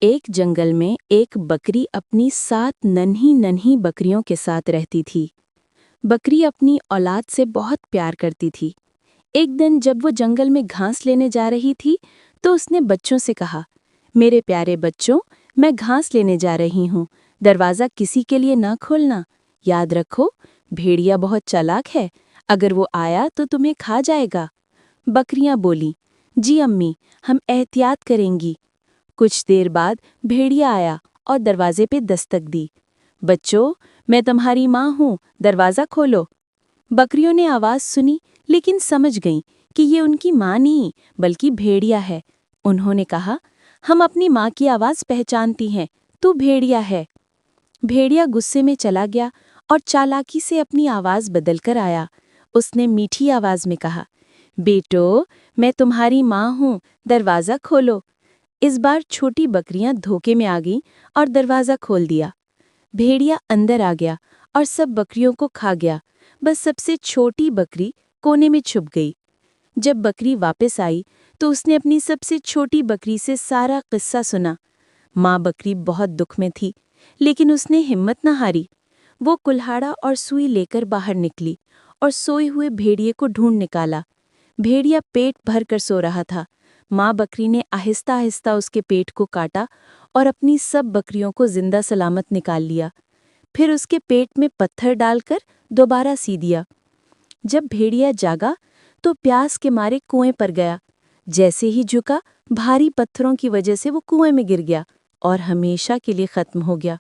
ایک جنگل میں ایک بکری اپنی 7 ننھی ننھی بکریوں کے ساتھ رہتی تھی۔ بکری اپنی اولاد سے بہت پیار کرتی تھی۔ ایک دن جب وہ جنگل میں گھاس لینے جا رہی تھی تو اس نے بچوں سے کہا، میرے پیارے بچوں، میں گھاس لینے جا رہی ہوں، دروازہ کسی کے لیے نہ کھولنا۔ یاد رکھو، بھیڑیا بہت چالاک ہے، اگر وہ آیا تو تمہیں کھا جائے گا۔ بکریاں بولیں، جی امی، ہم احتیاط کریں گی۔ کچھ دیر بعد بھیڑیا آیا اور دروازے پہ دستک دی۔ بچوں، میں تمہاری ماں ہوں، دروازہ کھولو۔ بکریوں نے آواز سنی لیکن سمجھ گئیں کہ یہ ان کی ماں نہیں بلکہ بھیڑیا ہے۔ انہوں نے کہا، ہم اپنی ماں کی آواز پہچانتی ہیں، تو بھیڑیا ہے۔ بھیڑیا غصے میں چلا گیا اور چالاکی سے اپنی آواز بدل کر آیا۔ اس نے میٹھی آواز میں کہا، بیٹو، میں تمہاری ماں ہوں، دروازہ کھولو۔ اس بار چھوٹی بکریاں دھوکے میں آ گئیں اور دروازہ کھول دیا۔ بھیڑیا اندر آ گیا اور سب بکریوں کو کھا گیا، بس سب سے چھوٹی بکری کونے میں چھپ گئی۔ جب بکری واپس آئی تو اس نے اپنی سب سے چھوٹی بکری سے سارا قصہ سنا۔ ماں بکری بہت دکھ میں تھی، لیکن اس نے ہمت نہ ہاری۔ وہ کلہاڑا اور سوئی لے کر باہر نکلی اور سوئے ہوئے بھیڑیے کو ڈھونڈ نکالا۔ بھیڑیا پیٹ بھر کر سو رہا تھا۔ ماں بکری نے آہستہ آہستہ اس کے پیٹ کو کاٹا اور اپنی سب بکریوں کو زندہ سلامت نکال لیا۔ پھر اس کے پیٹ میں پتھر ڈال کر دوبارہ سی دیا۔ جب بھیڑیا جاگا تو پیاس کے مارے کنویں پر گیا۔ جیسے ہی جھکا، بھاری پتھروں کی وجہ سے وہ کنویں میں گر گیا اور ہمیشہ کے لیے ختم ہو گیا۔